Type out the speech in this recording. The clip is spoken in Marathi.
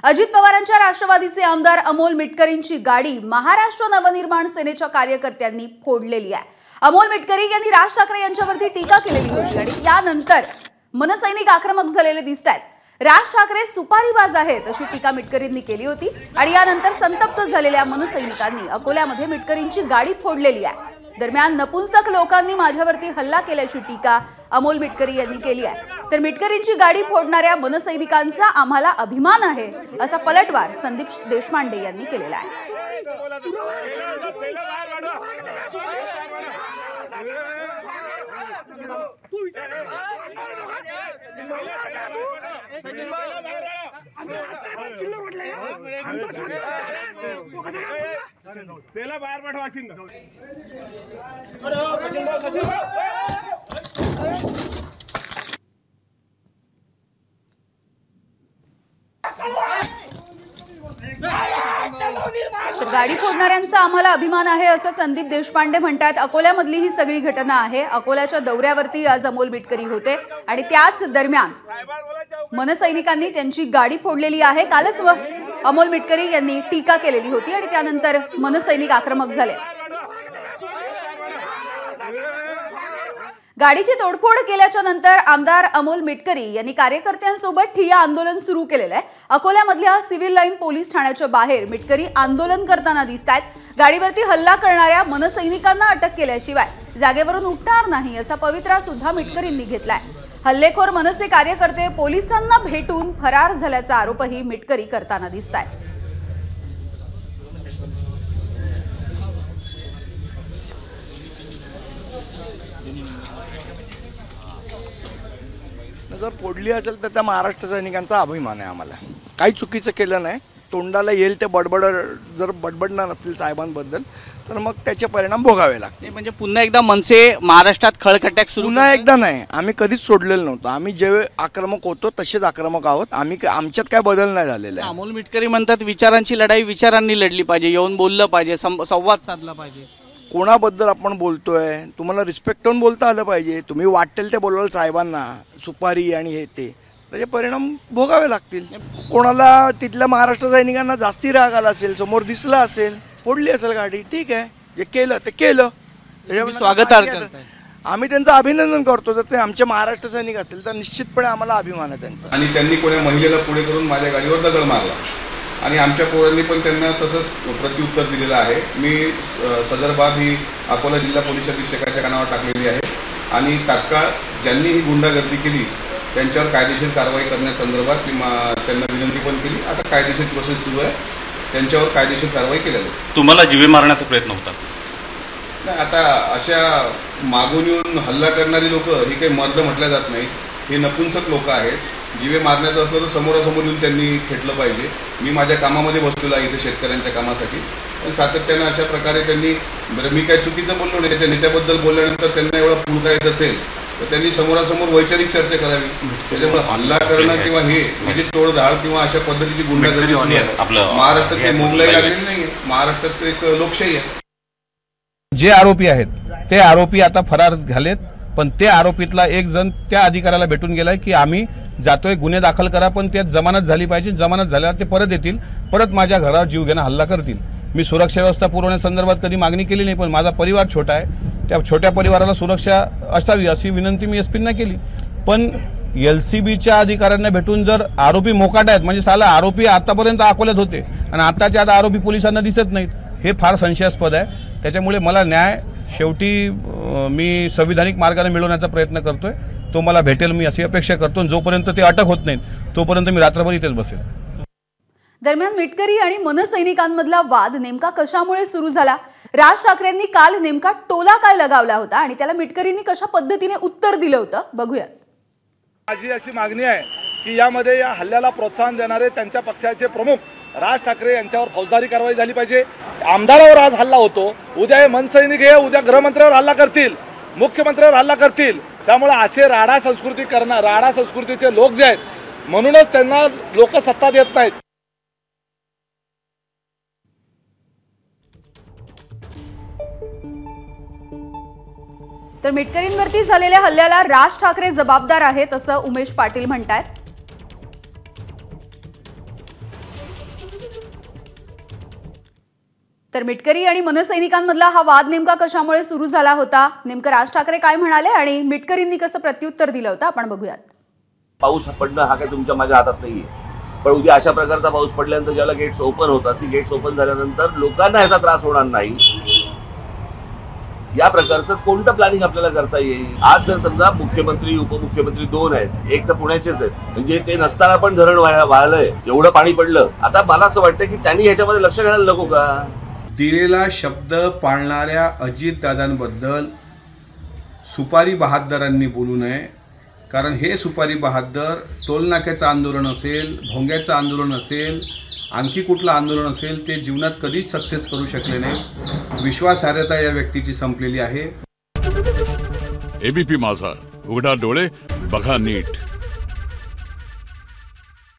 अजित पवारांच्या राष्ट्रवादीचे आमदार अमोल मिटकरींची गाडी महाराष्ट्र नवनिर्माण सेनेच्या कार्यकर्त्यांनी फोडलेली आहे। अमोल मिटकरी यांनी राज ठाकरे यांच्यावरती टीका केलेली होती आणि यानंतर मनसैनिक आक्रमक झालेले दिसतात। राज ठाकरे सुपारीबाज आहेत अशी टीका मिटकरींनी केली होती आणि यानंतर संतप्त झालेल्या मनसैनिकांनी अकोल्यामध्ये मिटकरींची गाडी फोडलेली आहे। दरम्यान नपुंसक लोकांनी माझ्यावरती हल्ला केल्याची टीका अमोल मिटकरी यांनी केली आहे। तर मिटकरींची गाडी फोडणाऱ्या मनसैनिकांचा आम्हाला अभिमान आहे असा पलटवार संदीप देशपांडे यांनी केलेला आहे। तर गाडी फोडणाऱ्यांचा आम्हाला अभिमान आहे असं संदीप देशपांडे म्हणतात। अकोल्यामधली ही सगळी घटना आहे। अकोल्याच्या दौऱ्यावरती आज अमोल मिटकरी होते आणि त्याच दरम्यान मनसैनिकांनी त्यांची गाडी फोडलेली आहे। कालच अमोल मिटकरी यांनी टीका केलेली होती आणि त्यानंतर मनसैनिक आक्रमक झाले। गाडीची तोडफोड केल्याच्या नंतर आमदार अमोल मिटकरी यांनी कार्यकर्त्यांसोबत ठिय्या आंदोलन सुरू केलेलं आहे। अकोल्यामधल्या सिव्हिल लाईन पोलीस ठाण्याच्या बाहेर मिटकरी आंदोलन करताना दिसतात। गाडीवरती हल्ला करणाऱ्या मनसैनिकांना अटक केल्याशिवाय जागेवरून उठणार नाही असा पवित्रा सुद्धा मिटकरींनी घेतलाय। हल्लेखोर मनसे कार्यकर्ते पोलिसांना भेटून फरार झाल्याचा आरोपही मिटकरी करताना दिसतात। जर फोडली असेल तर त्या महाराष्ट्र सैनिकांचा अभिमान आहे। आम्हाला काही चुकीचं केलं नाही। तोंडाला येईल ते जर बडबडणार नसतील साहेबांबद्दल तर मग त्याचे परिणाम भोगावे लागतील। म्हणजे पुन्हा एकदा मनसे महाराष्ट्रात खळखट्याक सुरू पुन्हा एकदा नाही, आम्ही कधीच सोडलेलं नव्हतं। आम्ही जे आक्रमक होतो तसेच आक्रमक आहोत। आमच्यात काय बदल नाही झालेला आहे। अमोल मिटकरी म्हणतात विचारांची लढाई विचारांनी लढली पाहिजे, येऊन बोललं पाहिजे, संवाद साधला पाहिजे। कोणाबद्दल आपण बोलतोय तुम्हाला रिस्पेक्ट करून बोलता आलं पाहिजे। तुम्ही वाटेल ते बोलवाल साहेबांना सुपारी आणि हे ते, त्याचे परिणाम भोगावे लागतील। कोणाला तिथल्या महाराष्ट्र सैनिकांना जास्ती राग आला असेल, समोर दिसला असेल, फोडली असेल गाडी, ठीक आहे, जे केलं ते केलं, त्याच्यावर स्वागत आम्ही त्यांचं अभिनंदन करतो। जर ते आमचे महाराष्ट्र सैनिक असेल तर निश्चितपणे आम्हाला अभिमान आहे त्यांचा। आणि त्यांनी कोण्या महिलेला पुढे करून माझ्या गाडीवर दगड मारला आणि आमच्या पोरांनी पण त्यांना तसंच प्रत्युत्तर दिलेलं आहे। मी सदर बाब ही अकोला जिल्हा पोलीस अधीक्षकाच्या कानावर टाकलेली आहे आणि तात्काळ ज्यांनी ही गुंडागर्दी केली त्यांच्यावर कायदेशीर कारवाई करण्यासंदर्भात त्यांना विनंती पण केली। आता कायदेशीर प्रोसेस सुरू आहे, त्यांच्यावर कायदेशीर कारवाई केली जाईल। तुम्हाला जीवे मारण्याचा प्रयत्न होता नाही, आता अशा मागून येऊन हल्ला करणारी लोक ही काही मर्द म्हटल्या जात नाही, हे नपुंसक लोक आहेत। जीवे मारण्याचं असलं तर समोरासमोर येऊन त्यांनी खेटलं पाहिजे। मी माझ्या कामामध्ये बसलेलो आहे इथे शेतकऱ्यांच्या कामासाठी, पण सातत्यानं अशा प्रकारे त्यांनी मी काय चुकीचं बोललो नाही। त्याच्या नेत्याबद्दल बोलल्यानंतर त्यांना एवढा पुढका येत असेल तर त्यांनी समोरासमोर वैचारिक चर्चा करावी। त्याच्यामुळे हल्ला करणं किंवा हे म्हणजे तोडधाड किंवा अशा पद्धतीची गुंडागर्दी महाराष्ट्रात मोगलाई लागलेली नाहीये। महाराष्ट्रात एक लोकशाही आहे। जे आरोपी आहेत ते आरोपी आता फरार झालेत, पण ते आरोपीतला एक जण त्या अधिकाऱ्याला भेटून गेलाय की आम्ही जातोय, गुन्हे दाखल करा, पण त्यात जमानत झाली पाहिजे। जमानत झाल्यावर ते परत येतील, परत माझ्या घरावर जीवघेणा हल्ला करतील। मी सुरक्षा व्यवस्था पुरवण्यासंदर्भात कधी मागणी केली नाही, पण माझा परिवार छोटा आहे, त्या छोट्या परिवाराला सुरक्षा असावी अशी विनंती मी एसपींना केली। पण एलसीबीच्या अधिकाऱ्यांना भेटून जर आरोपी मोकाट आहेत म्हणजे साला आरोपी आतापर्यंत अकोल्यात होते आणि आताच्या आता आरोपी पोलिसांना दिसत नाहीत, हे फार संशयास्पद आहे। त्याच्यामुळे मला न्याय शेवटी मी संविधानिक मार्गाने मिळवण्याचा प्रयत्न करतोय, तो मला भेटेल मी अशी अपेक्षा करतो। जोपर्यंत ते अटक होत नाहीत तोपर्यंत मी रात्रभर इथेच बसेल। दरम्यान मिटकरी आणि मनसैनिकांमधला वाद नेमका कशामुळे सुरू झाला, राज ठाकरेंनी काल नेमका टोला काय लगावला होता आणि त्याला मिटकरींनी कशा पद्धतीने उत्तर दिलं होतं बघूया। माझी अशी मागणी आहे की यामध्ये या हल्ल्याला प्रोत्साहन देणारे त्यांच्या पक्षाचे प्रमुख राज ठाकरे यांच्यावर फौजदारी कारवाई झाली पाहिजे। आमदारावर आज हल्ला होतो, उद्या हे मनसैनिक हे उद्या गृहमंत्र्यावर हल्ला करतील, मुख्यमंत्र्यावर हल्ला करतील। त्यामुळे असे राडा संस्कृतीचे लोक जे आहेत म्हणूनच त्यांना लोक सत्ता देत नाहीत। तर मिटकरींवरती झालेल्या हल्ल्याला राज ठाकरे जबाबदार आहेत असं उमेश पाटील म्हणतात। तर मिटकरी आणि मनसैनिकांमधला हा वाद नेमका कशामुळे सुरू झाला होता, नेमकं राज ठाकरे काय म्हणाले आणि मिटकरींनी कसं प्रत्युत्तर दिलं होतं आपण बघूयात. पाऊस पडणं हा काय तुमच्या माझ्या हातात नाहीये, पण उद्या अशा प्रकारचा पाऊस पडल्यानंतर ज्याला गेट्स ओपन होतात, ती गेट्स ओपन झाल्यानंतर लोकांना याचा त्रास होणार नाही. या प्रकारचं कोणतं प्लॅनिंग आपल्याला करता येईल. आज जर समजा मुख्यमंत्री उपमुख्यमंत्री 2 आहेत, एक तर पुण्याचेच आहेत, म्हणजे ते नसताना पण धरण वाळलंय, एवढं पाणी पडलं. आता मला असं वाटतं की त्यांनी ह्याच्यामध्ये लक्ष घालायला नको का. दिलेला शब्द पाळणाऱ्या अजितदादांबद्दल सुपारी बहादरांनी बोलू नये, कारण हे सुपारी बहादर टोलनाक्याचं आंदोलन असेल, भोंग्याचं आंदोलन असेल, आणखी कुठलं आंदोलन असेल, ते जीवनात कधीच सक्सेस करू शकले नाही. विश्वासार्हता या व्यक्तीची संपलेली आहे. एबीपी माझा, उघडा डोळे बघा नीट.